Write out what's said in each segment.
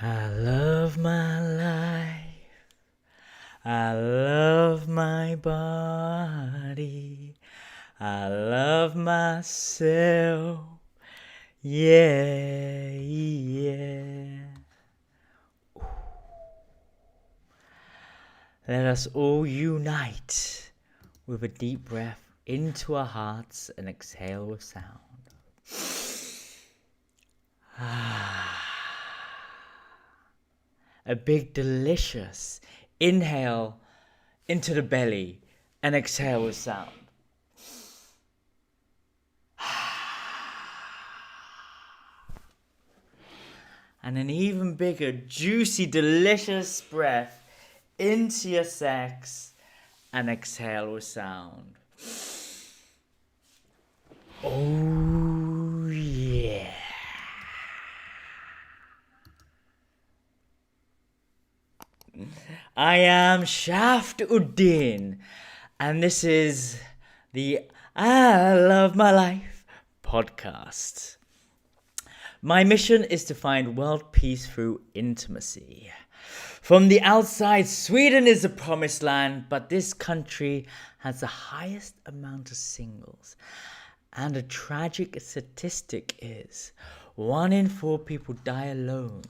I love my life. I love my body. I love myself. Yeah, yeah. Let us all unite with a deep breath into our hearts and exhale with sound. A big delicious inhale into the belly and exhale with sound. And an even bigger, juicy, delicious breath into your sex and exhale with sound. Oh yeah. I am Shaft Uddin, and this is the I Love My Life podcast. My mission is to find world peace through intimacy. From the outside, Sweden is the promised land, but this country has the highest amount of singles. And a tragic statistic is 1 in 4 people die alone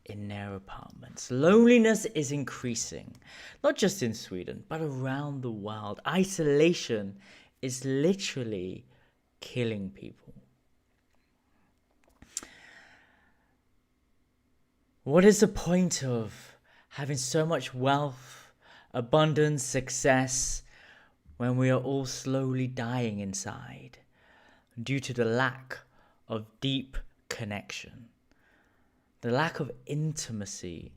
in their apartments. Loneliness is increasing, not just in Sweden, but around the world. Isolation is literally killing people. What is the point of having so much wealth, abundance, success, when we are all slowly dying inside due to the lack of deep connection, the lack of intimacy,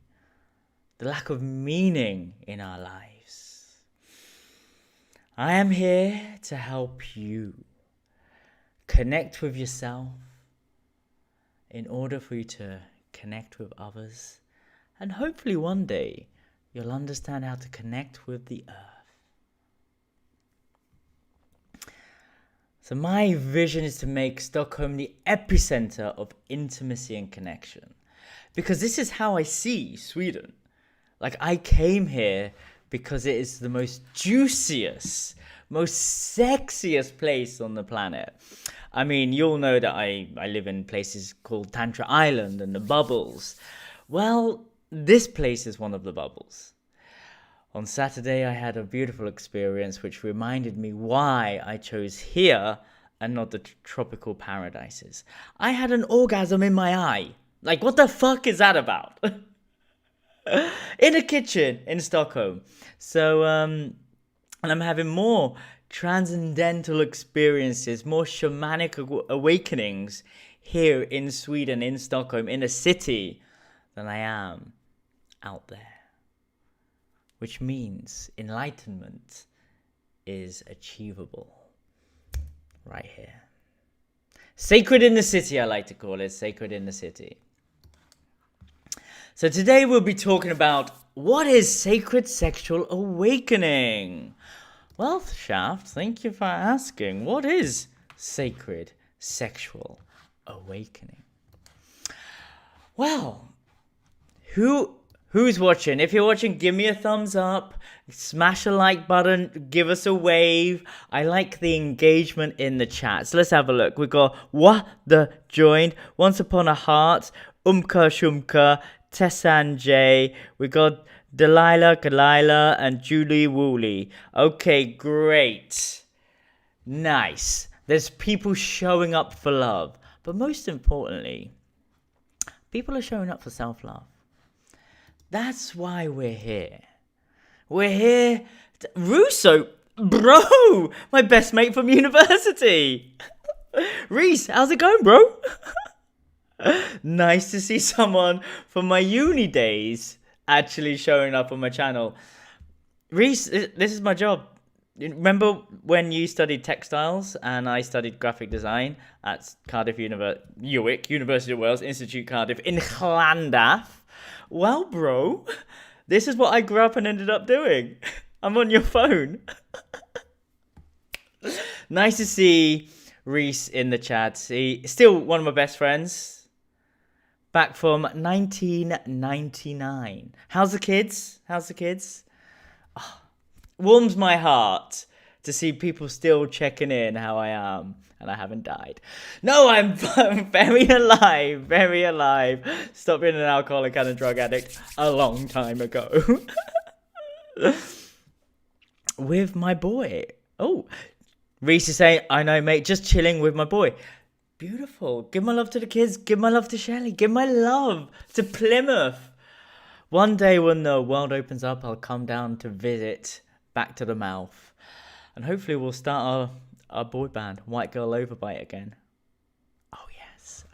the lack of meaning in our lives? I am here to help you connect with yourself in order for you to connect with others, and hopefully one day you'll understand how to connect with the earth. So my vision is to make Stockholm the epicenter of intimacy and connection, because this is how I see Sweden. Like, I came here because it is the most juiciest, most sexiest place on the planet. I mean, you'll know that I live in places called Tantra Island and the bubbles. Well, this place is one of the bubbles. On Saturday, I had a beautiful experience which reminded me why I chose here and not the tropical paradises. I had an orgasm in my eye. Like, what the fuck is that about? In a kitchen in Stockholm. So, and I'm having more transcendental experiences, more shamanic awakenings here in Sweden, in Stockholm, in a city, than I am out there. Which means enlightenment is achievable right here. Sacred in the city, I like to call it. Sacred in the city. So today we'll be talking about what is sacred sexual awakening. Well, Shaft, thank you for asking. What is sacred sexual awakening? Well, who's watching? If you're watching, give me a thumbs up, smash a like button, give us a wave. I like the engagement in the chat. So let's have a look. We got What the joined, Once Upon a Heart, Umka Shumka, Tessan J. We got Delilah, Kalila, and Julie Woolley. Okay, great. Nice. There's people showing up for love. But most importantly, people are showing up for self-love. That's why we're here. We're here. Russo, bro, my best mate from university. Reese, how's it going, bro? Nice to see someone from my uni days actually showing up on my channel. Reese, this is my job. Remember when you studied textiles and I studied graphic design at Cardiff UWIC, University of Wales, Institute Cardiff in Llandaff? Well, bro, this is what I grew up and ended up doing. I'm on your phone. Nice to see Reese in the chat. He's still one of my best friends. back from 1999. How's the kids? Oh, warms my heart to see people still checking in how I am, and I haven't died. No, I'm very alive. Stopped being an alcoholic and a drug addict a long time ago. With my boy. Oh, Reese is saying, I know, mate, just chilling with my boy. Beautiful. Give my love to the kids. Give my love to Shelley. Give my love to Plymouth. One day when the world opens up, I'll come down to visit back to the mouth. And hopefully we'll start our boy band, White Girl Overbite, again. Oh yes.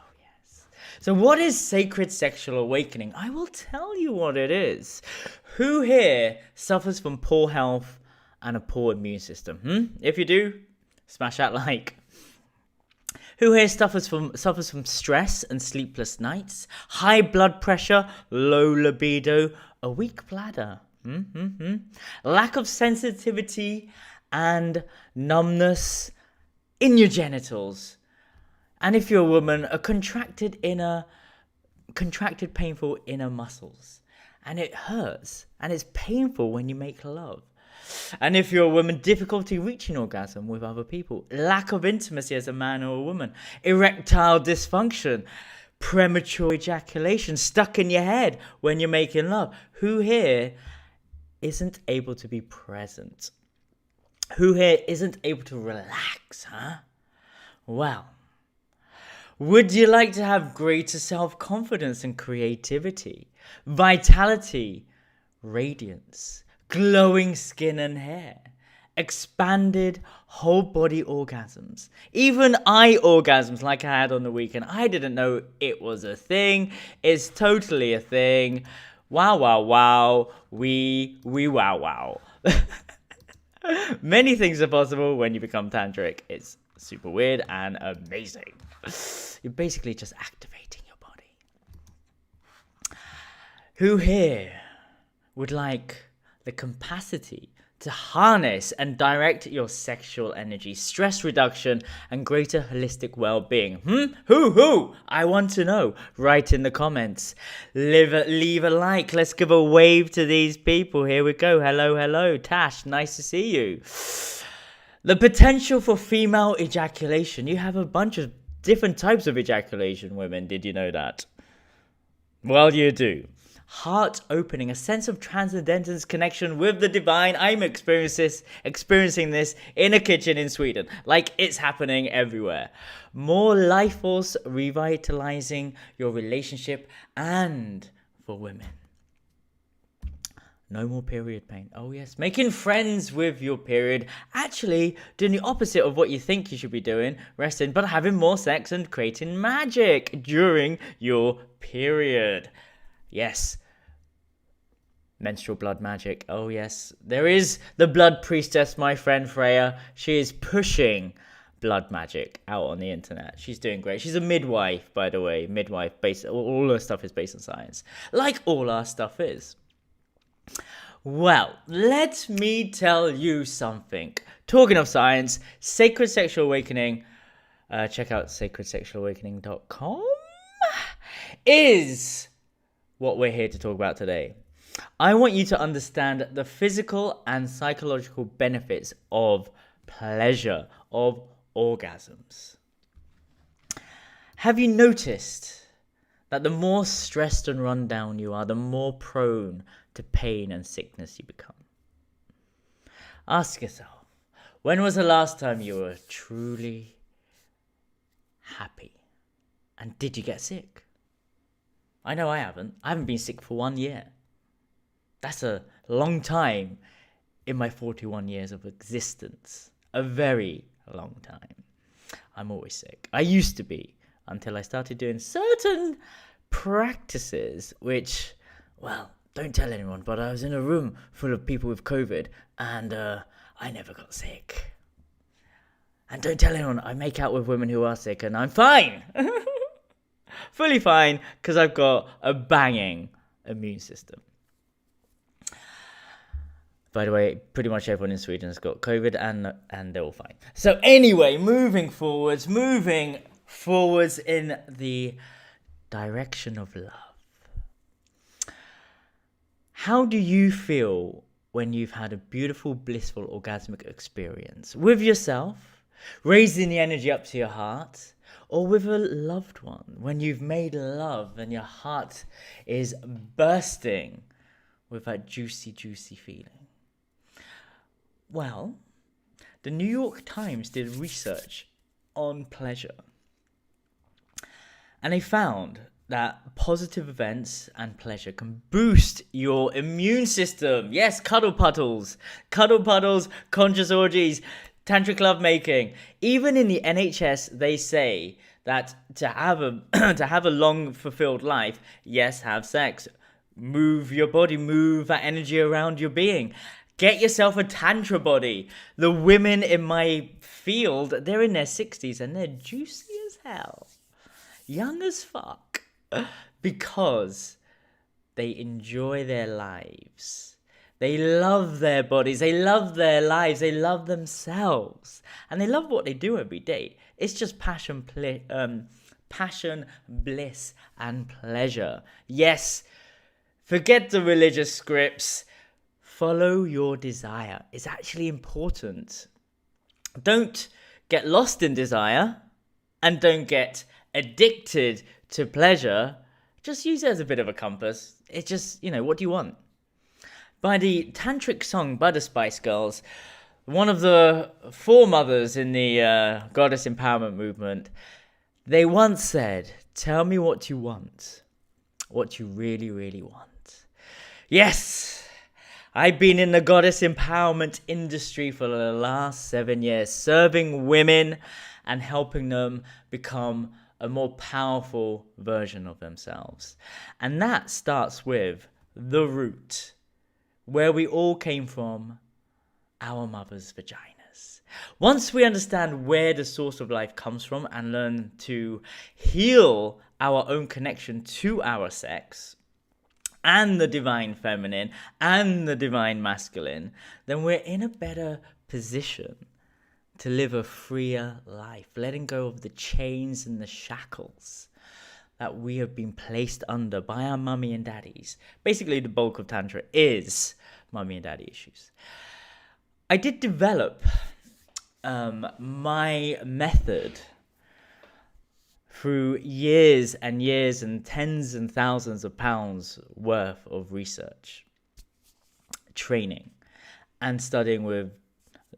So what is sacred sexual awakening? I will tell you what it is. Who here suffers from poor health and a poor immune system? If you do, smash that like. Who here suffers from stress and sleepless nights, high blood pressure, low libido, a weak bladder, lack of sensitivity and numbness in your genitals, and if you're a woman, a contracted painful inner muscles, and it hurts and it's painful when you make love. And if you're a woman, difficulty reaching orgasm with other people, lack of intimacy as a man or a woman, erectile dysfunction, premature ejaculation stuck in your head when you're making love. Who here isn't able to be present? Who here isn't able to relax, Well, would you like to have greater self-confidence and creativity, vitality, radiance, glowing skin and hair, expanded whole body orgasms, even eye orgasms like I had on the weekend? I didn't know it was a thing. It's totally a thing. Wow. We wow. Many things are possible when you become tantric. It's super weird and amazing. You're basically just activating your body. Who here would like the capacity to harness and direct your sexual energy, stress reduction, and greater holistic well-being? Who? I want to know. Write in the comments. Leave a like. Let's give a wave to these people. Here we go. Hello. Tash, nice to see you. The potential for female ejaculation. You have a bunch of different types of ejaculation, women. Did you know that? Well, you do. Heart opening, a sense of transcendence, connection with the divine. I'm experiencing this in a kitchen in Sweden, like it's happening everywhere. More life force, revitalizing your relationship, and for women, no more period pain. Oh yes, making friends with your period, actually doing the opposite of what you think you should be doing, resting, but having more sex and creating magic during your period. Yes. Menstrual blood magic. Oh, yes. There is the blood priestess, my friend Freya. She is pushing blood magic out on the internet. She's doing great. She's a midwife, by the way. All her stuff is based on science. Like all our stuff is. Well, let me tell you something. Talking of science, Sacred Sexual Awakening, check out sacredsexualawakening.com, is what we're here to talk about today. I want you to understand the physical and psychological benefits of pleasure, of orgasms. Have you noticed that the more stressed and run down you are, the more prone to pain and sickness you become? Ask yourself, when was the last time you were truly happy? And did you get sick? I know I haven't. I haven't been sick for 1 year. That's a long time in my 41 years of existence. A very long time. I'm always sick. I used to be, until I started doing certain practices, which, well, don't tell anyone, but I was in a room full of people with COVID, and I never got sick. And don't tell anyone, I make out with women who are sick, and I'm fine. Fully fine, because I've got a banging immune system. By the way, pretty much everyone in Sweden has got COVID and they're all fine. So anyway, moving forwards in the direction of love. How do you feel when you've had a beautiful, blissful, orgasmic experience with yourself, raising the energy up to your heart, or with a loved one, when you've made love and your heart is bursting with that juicy, juicy feeling? Well, the New York Times did research on pleasure, and they found that positive events and pleasure can boost your immune system. Yes, cuddle puddles, conscious orgies, tantric lovemaking. Even in the NHS, they say that to have a long, fulfilled life, yes, have sex, move your body, move that energy around your being. Get yourself a Tantra body. The women in my field, they're in their 60s and they're juicy as hell. Young as fuck. Because they enjoy their lives. They love their bodies. They love their lives. They love themselves. And they love what they do every day. It's just passion, bliss, and pleasure. Yes, forget the religious scripts. Follow your desire. It's actually important. Don't get lost in desire and don't get addicted to pleasure. Just use it as a bit of a compass. It's just, what do you want? By the tantric song by the Spice Girls, one of the foremothers in the goddess empowerment movement, they once said, tell me what you want, what you really, really want. Yes, I've been in the goddess empowerment industry for the last 7 years, serving women and helping them become a more powerful version of themselves. And that starts with the root, where we all came from, our mother's vaginas. Once we understand where the source of life comes from and learn to heal our own connection to our sex and the divine feminine and the divine masculine, then we're in a better position to live a freer life, letting go of the chains and the shackles that we have been placed under by our mummy and daddies. Basically, the bulk of Tantra is mummy and daddy issues. I did develop my method through years and years and tens and thousands of pounds worth of research, training, and studying with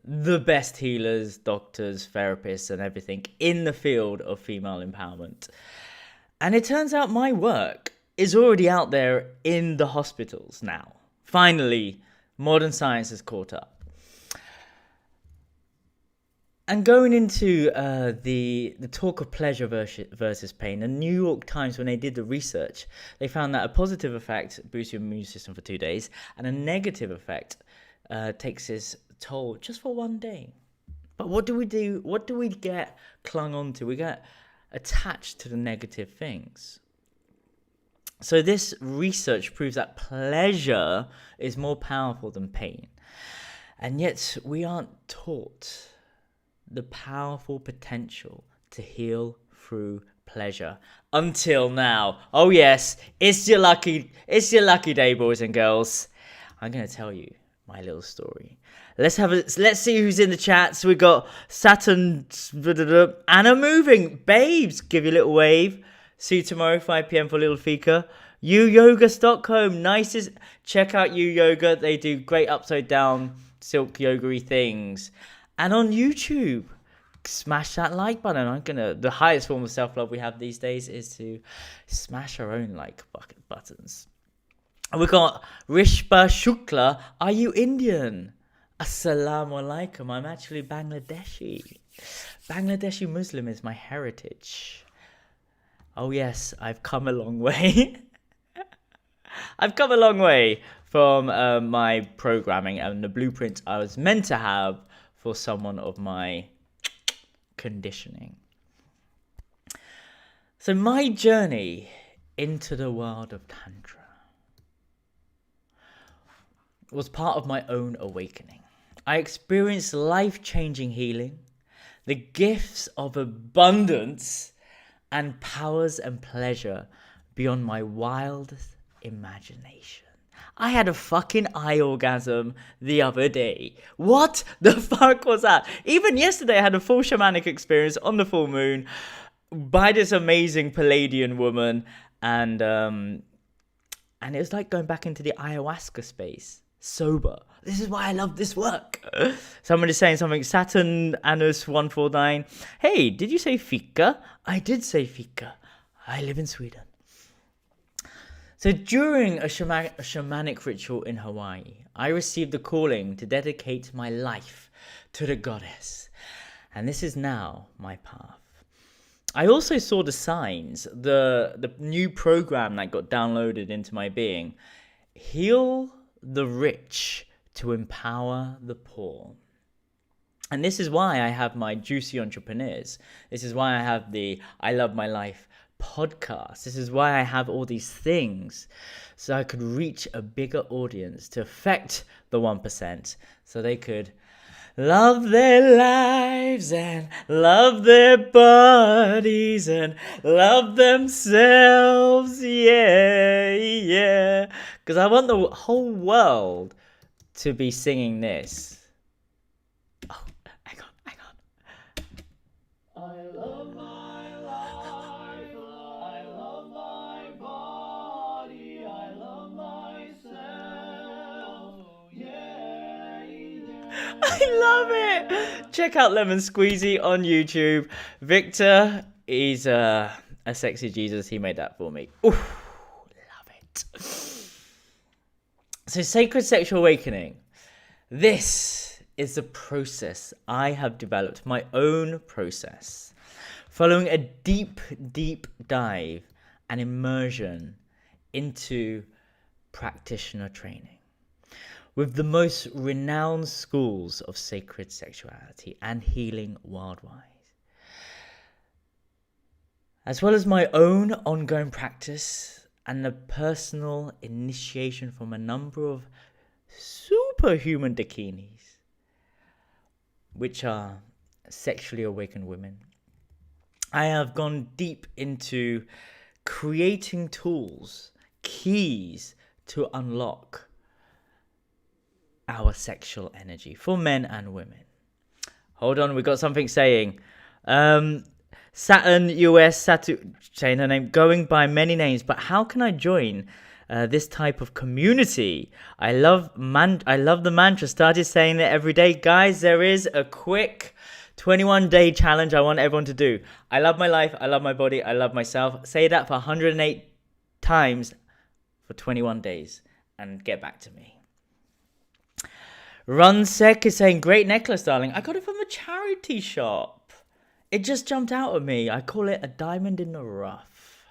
the best healers, doctors, therapists, and everything in the field of female empowerment. And it turns out my work is already out there in the hospitals now. Finally, modern science has caught up. And going into the talk of pleasure versus pain, the New York Times, when they did the research, they found that a positive effect boosts your immune system for 2 days, and a negative effect takes its toll just for 1 day. But what do we do? What do we get clung on to? We get attached to the negative things. So this research proves that pleasure is more powerful than pain. And yet we aren't taught the powerful potential to heal through pleasure until now. Oh yes, it's your lucky day, boys and girls. I'm going to tell you my little story. Let's see who's in the chat. So we got Saturn, Anna Moving, babes, give you a little wave. See you tomorrow 5 p.m. for a little fika. You Yoga Stockholm, nicest. Check out You Yoga. They do great upside down silk yoga-y things. And on YouTube, smash that like button. The highest form of self-love we have these days is to smash our own like buttons. And we got Rishpa Shukla. Are you Indian? Assalamu alaikum. I'm actually Bangladeshi. Bangladeshi Muslim is my heritage. Oh yes, I've come a long way. I've come a long way from my programming and the blueprint I was meant to have for someone of my conditioning. So my journey into the world of Tantra was part of my own awakening. I experienced life-changing healing, the gifts of abundance, and powers and pleasure beyond my wildest imagination. I had a fucking eye orgasm the other day. What the fuck was that? Even yesterday I had a full shamanic experience on the full moon by this amazing Palladian woman, and it was like going back into the ayahuasca space, sober. This is why I love this work. Somebody's saying something, Saturn Anus 149. Hey, did you say fika? I did say fika. I live in Sweden. So during a shamanic ritual in Hawaii, I received the calling to dedicate my life to the goddess. And this is now my path. I also saw the signs, the new program that got downloaded into my being. Heal the rich to empower the poor. And this is why I have my Juicy Entrepreneurs. This is why I have the I Love My Life podcast. This is why I have all these things, so I could reach a bigger audience to affect the 1%, so they could love their lives and love their bodies and love themselves. Yeah. Because I want the whole world to be singing this. Oh, hang on. I love my life, I love my body, I love myself. Yeah. I love it. Check out Lemon Squeezy on YouTube. Victor is a sexy Jesus. He made that for me. Ooh, love it. So Sacred Sexual Awakening. This is the process I have developed, my own process, following a deep dive and immersion into practitioner training with the most renowned schools of sacred sexuality and healing worldwide, as well as my own ongoing practice and the personal initiation from a number of superhuman dakinis, which are sexually awakened women. I have gone deep into creating tools, keys to unlock our sexual energy for men and women. Hold on, we got something saying. Saturn US, saying her name, going by many names, but how can I join this type of community? I love the mantra. Started saying it every day. Guys, there is a quick 21-day challenge I want everyone to do. I love my life, I love my body, I love myself. Say that for 108 times for 21 days and get back to me. Runsec is saying, great necklace, darling. I got it from a charity shop. It just jumped out at me. I call it a diamond in the rough.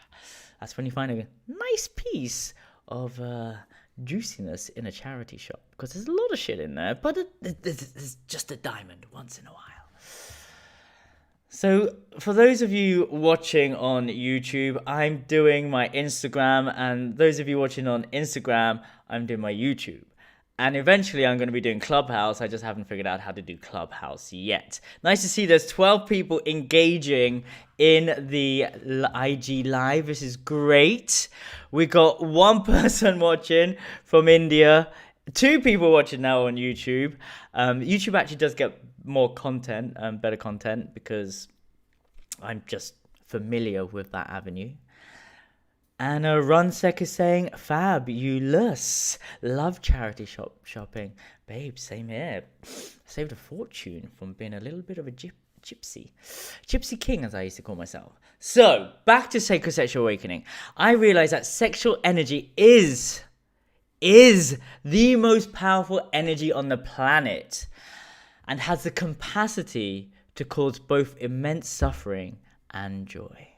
That's when you find a nice piece of juiciness in a charity shop, because there's a lot of shit in there, but it's just a diamond once in a while. So for those of you watching on YouTube, I'm doing my Instagram, and those of you watching on Instagram, I'm doing my YouTube. And eventually I'm going to be doing Clubhouse. I just haven't figured out how to do Clubhouse yet. Nice to see there's 12 people engaging in the IG Live. This is great. We got one person watching from India. 2 people watching now on YouTube. YouTube actually does get more content, better content, because I'm just familiar with that avenue. And Runsec is saying, fabulous. Love charity shopping. Babe, same here. Saved a fortune from being a little bit of a gypsy. Gypsy king, as I used to call myself. So, back to Sacred Sexual Awakening. I realized that sexual energy is the most powerful energy on the planet, and has the capacity to cause both immense suffering and joy.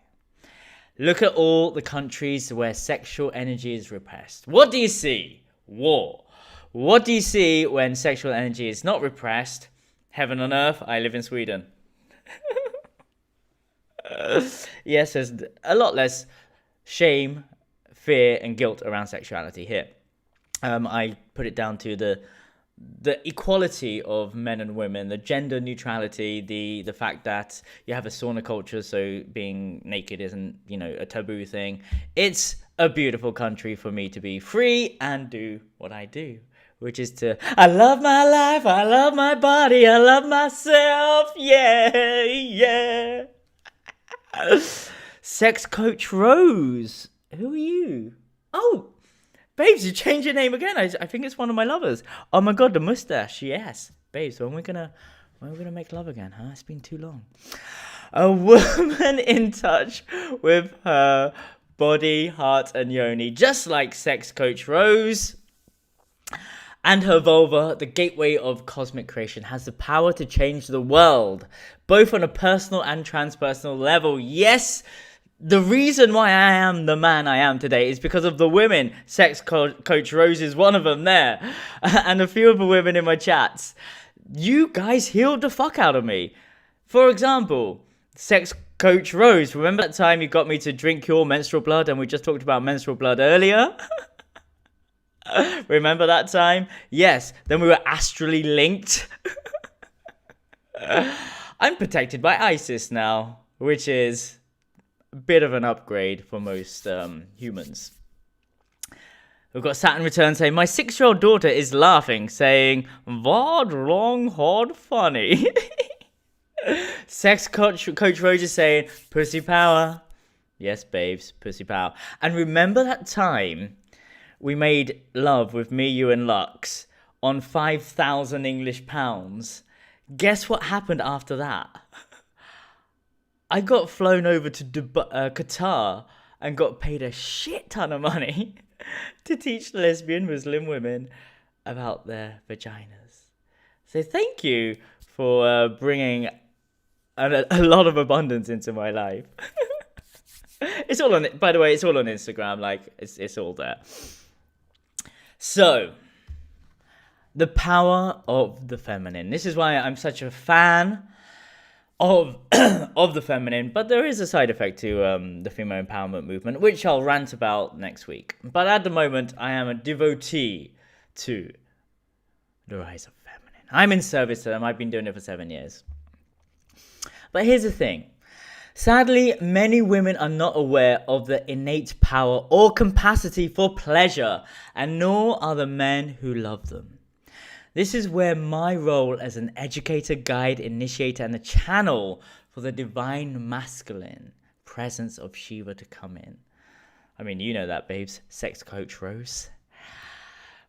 Look at all the countries where sexual energy is repressed. What do you see? War. What do you see when sexual energy is not repressed? Heaven on earth. I live in Sweden. Yes, there's a lot less shame, fear, and guilt around sexuality here. I put it down to the equality of men and women, the gender neutrality, the fact that you have a sauna culture, so being naked isn't, a taboo thing. It's a beautiful country for me to be free and do what I do, which is I love my life, I love my body, I love myself, yeah. Sex Coach Rose, who are you? Oh, babes, you changed your name again. I think it's one of my lovers. Oh my god, the mustache. Yes, babes. When we're gonna make love again, huh? It's been too long. A woman in touch with her body, heart, and yoni, just like Sex Coach Rose. And her vulva, the gateway of cosmic creation, has the power to change the world, both on a personal and transpersonal level. Yes. The reason why I am the man I am today is because of the women. Sex Coach Rose is one of them there. And a few of the women in my chats. You guys healed the fuck out of me. For example, Sex Coach Rose. Remember that time you got me to drink your menstrual blood and we just talked about menstrual blood earlier? Remember that time? Yes. Then we were astrally linked. I'm protected by ISIS now, which is bit of an upgrade for most humans. We've got Saturn Return saying, my 6-year-old daughter is laughing, saying, "Vad long hard funny." Sex Coach Rose is saying, pussy power. Yes, babes, pussy power. And remember that time we made love with me, you, and Lux on 5,000 English pounds? Guess what happened after that? I got flown over to Qatar and got paid a shit ton of money to teach lesbian Muslim women about their vaginas. So thank you for bringing a lot of abundance into my life. It's all on. By the way, it's all on Instagram. Like it's all there. So, the power of the feminine. This is why I'm such a fan of the feminine, but there is a side effect to the female empowerment movement, which I'll rant about next week. But at the moment, I am a devotee to the rise of feminine. I'm in service to them. I've been doing it for 7 years. But here's the thing. Sadly, many women are not aware of the innate power or capacity for pleasure, and nor are the men who love them. This is where my role as an educator, guide, initiator, and a channel for the divine masculine presence of Shiva to come in. I mean, you know that, babes. Sex Coach Rose.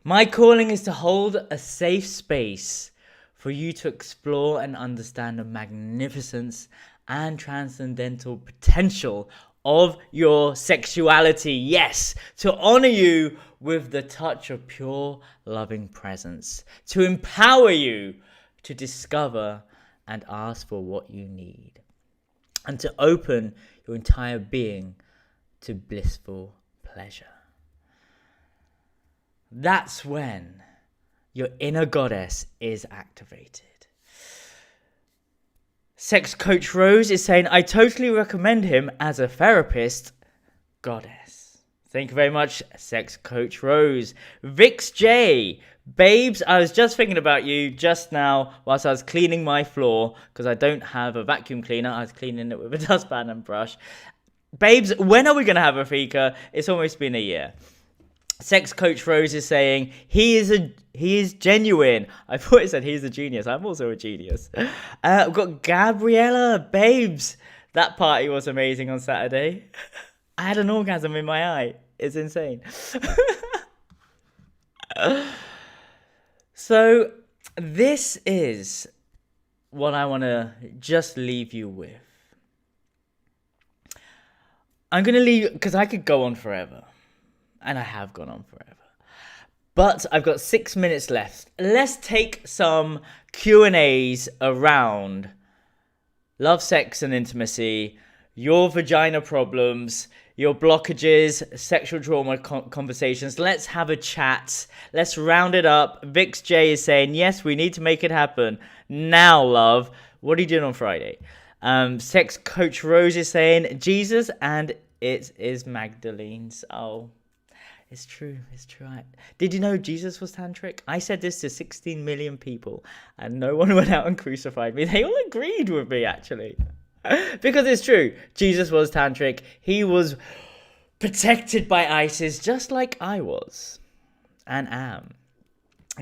My calling is to hold a safe space for you to explore and understand the magnificence and transcendental potential of your sexuality. Yes, to honor you with the touch of pure, loving presence, to empower you to discover and ask for what you need, and to open your entire being to blissful pleasure. That's when your inner goddess is activated. Sex Coach Rose is saying, I totally recommend him as a therapist, goddess. Thank you very much, Sex Coach Rose. Vix J, babes, I was just thinking about you just now whilst I was cleaning my floor because I don't have a vacuum cleaner. I was cleaning it with a dustpan and brush. Babes, when are we going to have a fika? It's almost been a year. Sex Coach Rose is saying, he is genuine. I thought it said he's a genius. I'm also a genius. We've got Gabriella. Babes, that party was amazing on Saturday. I had an orgasm in my eye. It's insane. So this is what I want to just leave you with. I'm going to leave, because I could go on forever. And I have gone on forever. But I've got 6 minutes left. Let's take some Q&As around love, sex, and intimacy, your vagina problems, your blockages, sexual trauma conversations. Let's have a chat. Let's round it up. Vix J is saying, yes, we need to make it happen. Now, love. What are you doing on Friday? Sex Coach Rose is saying, Jesus, and it is Magdalene's. Oh. It's true. It's true. Did you know Jesus was tantric? I said this to 16 million people, and no one went out and crucified me. They all agreed with me, actually. Because it's true. Jesus was tantric. He was protected by ISIS, just like I was and am.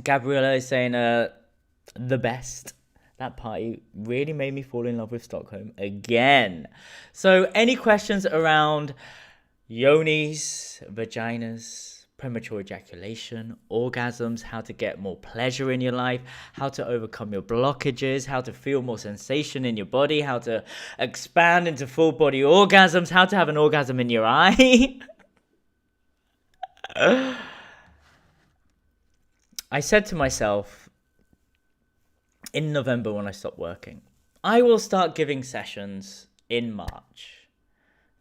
Gabriella is saying, the best. That party really made me fall in love with Stockholm again. So any questions around yonis, vaginas, premature ejaculation, orgasms, how to get more pleasure in your life, how to overcome your blockages, how to feel more sensation in your body, how to expand into full body orgasms, how to have an orgasm in your eye. I said to myself in November when I stopped working, I will start giving sessions in March.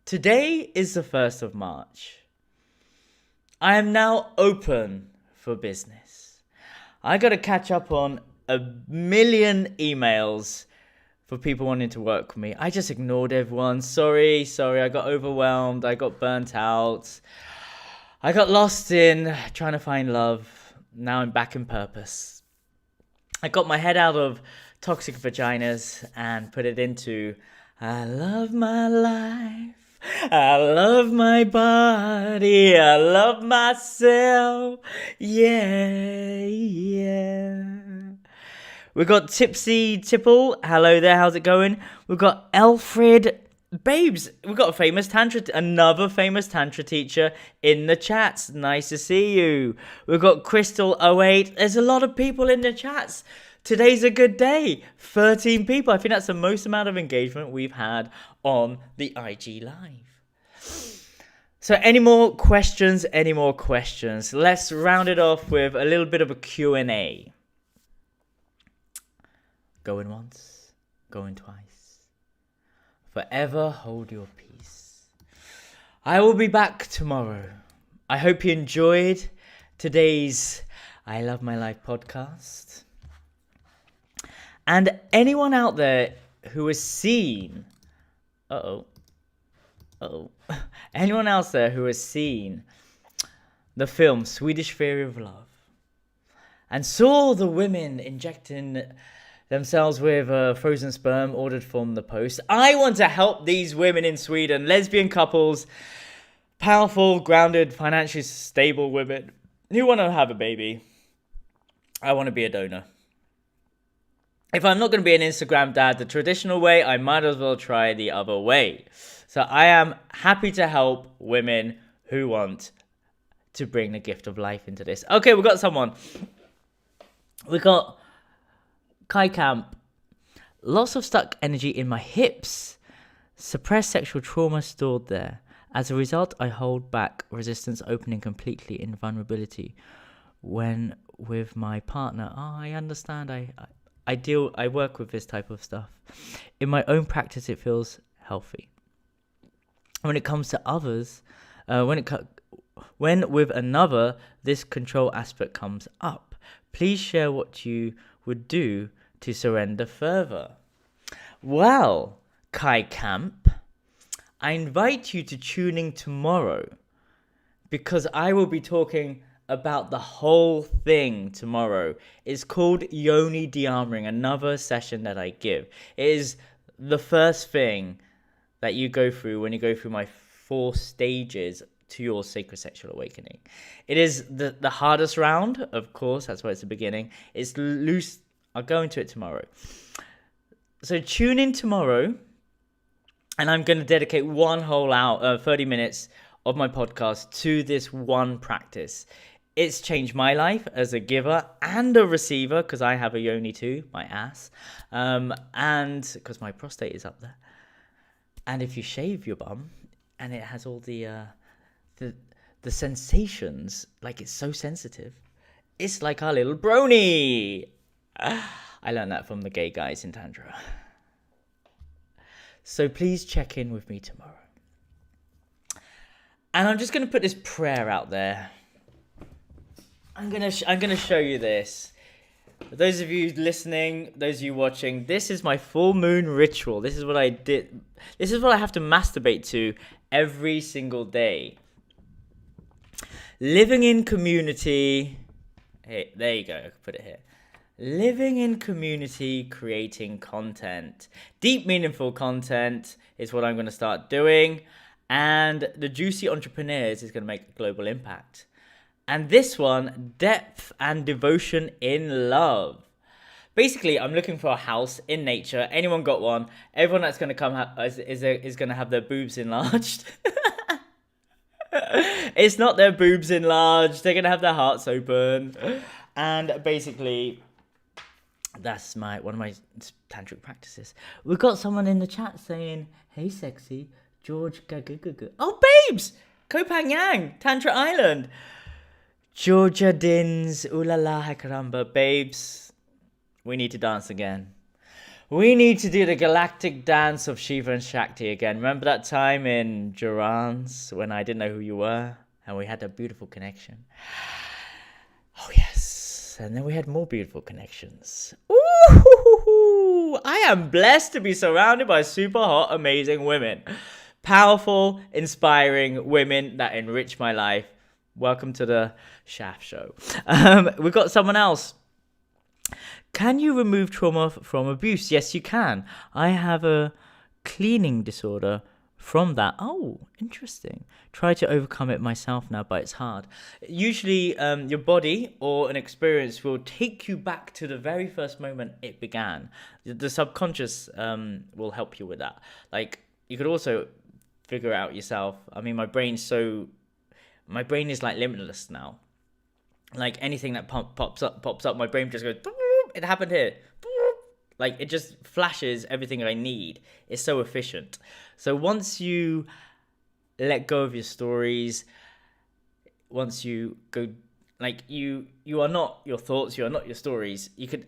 Today is the 1st of March. I am now open for business. I got to catch up on 1 million emails for people wanting to work with me. I just ignored everyone. Sorry. I got overwhelmed. I got burnt out. I got lost in trying to find love. Now I'm back in purpose. I got my head out of toxic vaginas and put it into, I love my life. I love my body. I love myself. Yeah. We got Tipsy Tipple. Hello there. How's it going? We've got Alfred. Babes, we've got another famous Tantra teacher in the chats. Nice to see you. We've got Crystal08. There's a lot of people in the chats. Today's a good day. 13 people. I think that's the most amount of engagement we've had on the IG Live. So any more questions? Let's round it off with a little bit of a Q&A. Going once, going twice. Forever hold your peace. I will be back tomorrow. I hope you enjoyed today's I Love My Life podcast. And anyone out there who has seen... Anyone else there who has seen the film Swedish Theory of Love and saw the women injecting themselves with frozen sperm ordered from the post. I want to help these women in Sweden, lesbian couples, powerful, grounded, financially stable women who want to have a baby. I want to be a donor. If I'm not going to be an Instagram dad the traditional way, I might as well try the other way. So I am happy to help women who want to bring the gift of life into this. Okay, we got someone. We got Kai Camp. Lots of stuck energy in my hips. Suppressed sexual trauma stored there. As a result, I hold back resistance, opening completely in vulnerability when with my partner. I understand. I work with this type of stuff. In my own practice, it feels healthy. When it comes to others, when with another, this control aspect comes up. Please share what you would do to surrender further. Well, Kai Camp, I invite you to tune in tomorrow because I will be talking about the whole thing tomorrow. It's called Yoni de-armoring, another session that I give. It is the first thing that you go through when you go through my 4 stages to your sacred sexual awakening. It is the hardest round, of course, that's why it's the beginning. It's loose. I'll go into it tomorrow. So tune in tomorrow, and I'm going to dedicate one whole hour, 30 minutes of my podcast to this one practice. It's changed my life as a giver and a receiver, because I have a yoni too, my ass, and because my prostate is up there. And if you shave your bum, and it has all the sensations, like it's so sensitive, it's like our little brony. I learned that from the gay guys in Tantra. So please check in with me tomorrow. And I'm just going to put this prayer out there. I'm going to show you this. For those of you listening, those of you watching, this is my full moon ritual. This is what I did. This is what I have to masturbate to every single day. Living in community. Hey, there you go. I can put it here. Living in community, creating content. Deep, meaningful content is what I'm going to start doing. And the Juicy Entrepreneurs is going to make a global impact. And this one, depth and devotion in love. Basically, I'm looking for a house in nature. Anyone got one? Everyone that's going to come is going to have their boobs enlarged. It's not their boobs enlarged. They're going to have their hearts open. And basically, that's one of my tantric practices. We've got someone in the chat saying, "Hey, sexy, George Gagugugu." Oh, babes! Kopang Yang, Tantra Island. Georgia Dins, ooh la la, caramba, babes. We need to dance again. We need to do the galactic dance of Shiva and Shakti again. Remember that time in Durance when I didn't know who you were and we had a beautiful connection? Oh, yes. And then we had more beautiful connections. Ooh, I am blessed to be surrounded by super hot, amazing women. Powerful, inspiring women that enrich my life. Welcome to the Shaft Show. We've got someone else. Can you remove trauma from abuse? Yes, you can. I have a cleaning disorder from that. Oh, interesting. Try to overcome it myself now, but it's hard. Usually, your body or an experience will take you back to the very first moment it began. The subconscious will help you with that. Like, you could also figure out yourself. I mean, my brain is like limitless now. Like anything that pops up, my brain just goes, it happened here. Like it just flashes everything I need. It's so efficient. So once you let go of your stories, once you go, like you are not your thoughts, you are not your stories. You could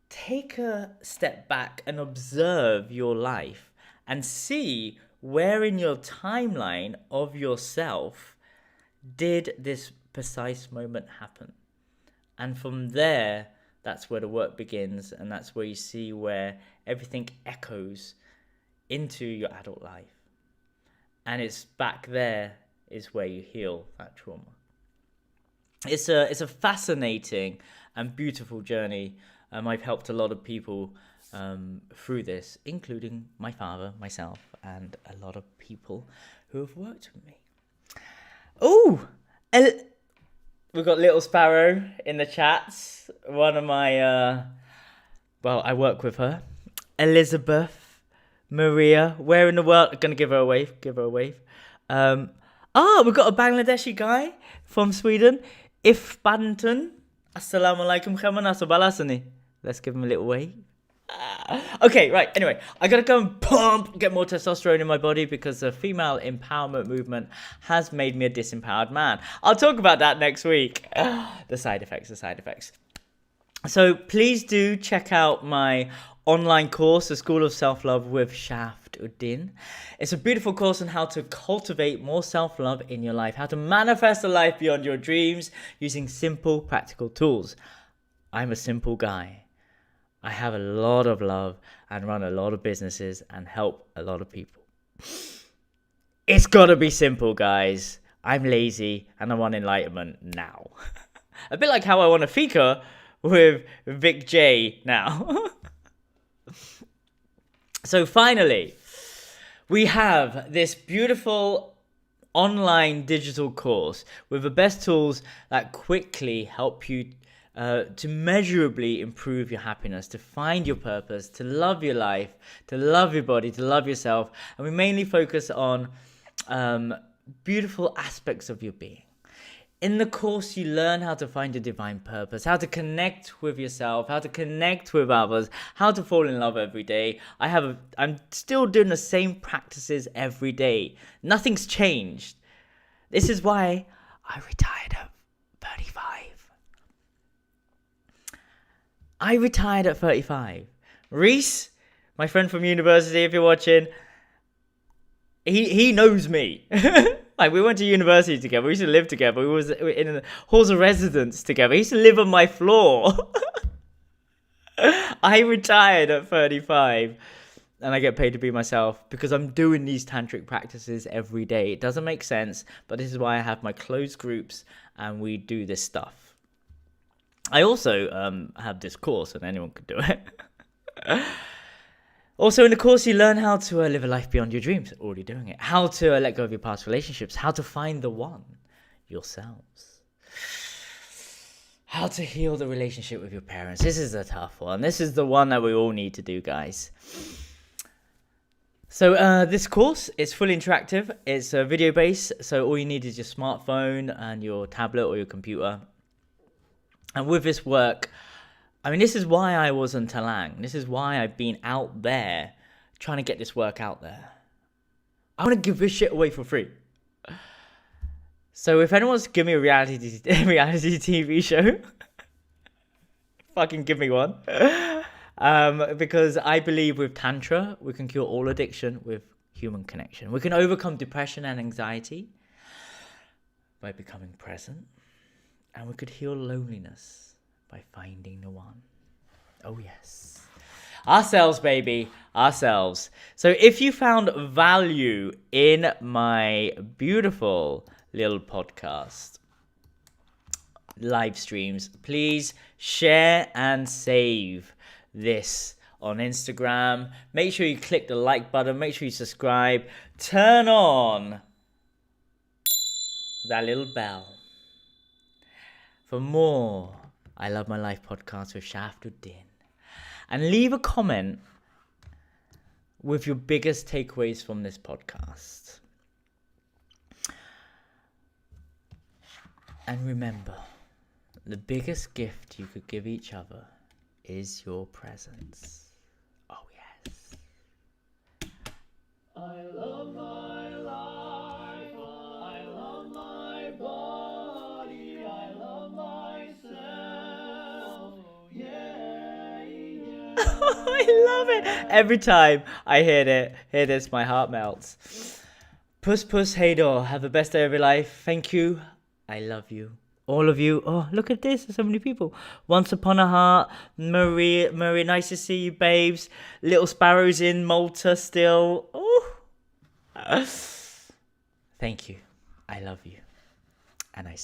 take a step back and observe your life and see where in your timeline of yourself did this precise moment happen. And from there, that's where the work begins, and that's where you see where everything echoes into your adult life. And it's back there is where you heal that trauma. It's a fascinating and beautiful journey. I've helped a lot of people through this, including my father, myself, and a lot of people who have worked with me. Oh, we've got Little Sparrow in the chats. One of my, I work with her. Elizabeth, Maria, where in the world? I'm going to give her a wave. We've got a Bangladeshi guy from Sweden. If Badminton. Assalamu alaikum khamana balasani. Let's give him a little wave. Okay, right. Anyway, I gotta go and get more testosterone in my body because the female empowerment movement has made me a disempowered man. I'll talk about that next week. The side effects. So please do check out my online course, The School of Self-Love with Shaft Uddin. It's a beautiful course on how to cultivate more self-love in your life, how to manifest a life beyond your dreams using simple, practical tools. I'm a simple guy. I have a lot of love and run a lot of businesses and help a lot of people. It's got to be simple, guys. I'm lazy and I want enlightenment now. A bit like how I want a fika with Vic J now. So finally, we have this beautiful online digital course with the best tools that quickly help you to measurably improve your happiness, to find your purpose, to love your life, to love your body, to love yourself. And we mainly focus on beautiful aspects of your being. In the course, you learn how to find your divine purpose, how to connect with yourself, how to connect with others, how to fall in love every day. I'm still doing the same practices every day. Nothing's changed. This is why I retired at 35. I retired at 35. Reese, my friend from university, if you're watching, he knows me. Like, we went to university together. We used to live together. We was in the halls of residence together. He used to live on my floor. I retired at 35. and I get paid to be myself because I'm doing these tantric practices every day. It doesn't make sense, but this is why I have my closed groups and we do this stuff. I also have this course, and anyone could do it. Also, in the course, you learn how to live a life beyond your dreams. Already doing it. How to let go of your past relationships. How to find the one, yourselves. How to heal the relationship with your parents. This is a tough one. This is the one that we all need to do, guys. So this course is fully interactive. It's video based. So all you need is your smartphone and your tablet or your computer. And with this work, I mean, this is why I was in Talang. This is why I've been out there trying to get this work out there. I want to give this shit away for free. So if anyone's give me a reality TV show, fucking give me one. Because I believe with Tantra, we can cure all addiction with human connection. We can overcome depression and anxiety by becoming present. And we could heal loneliness by finding the one. Oh yes. Ourselves, baby. Ourselves. So if you found value in my beautiful little podcast live streams, please share and save this on Instagram. Make sure you click the like button. Make sure you subscribe. Turn on that little bell for more I Love My Life podcast with Uddin. And leave a comment with your biggest takeaways from this podcast. And remember, the biggest gift you could give each other is your presence. Oh yes. I love my life. I love my body. I love myself. Yeah, yeah. I love it. Every time I hear this, my heart melts. Puss, puss, hey door. Have the best day of your life. Thank you. I love you. All of you. Oh, look at this. There's so many people. Once Upon a Heart. Marie, nice to see you, babes. Little Sparrows in Malta still. Oh. Thank you. I love you. And I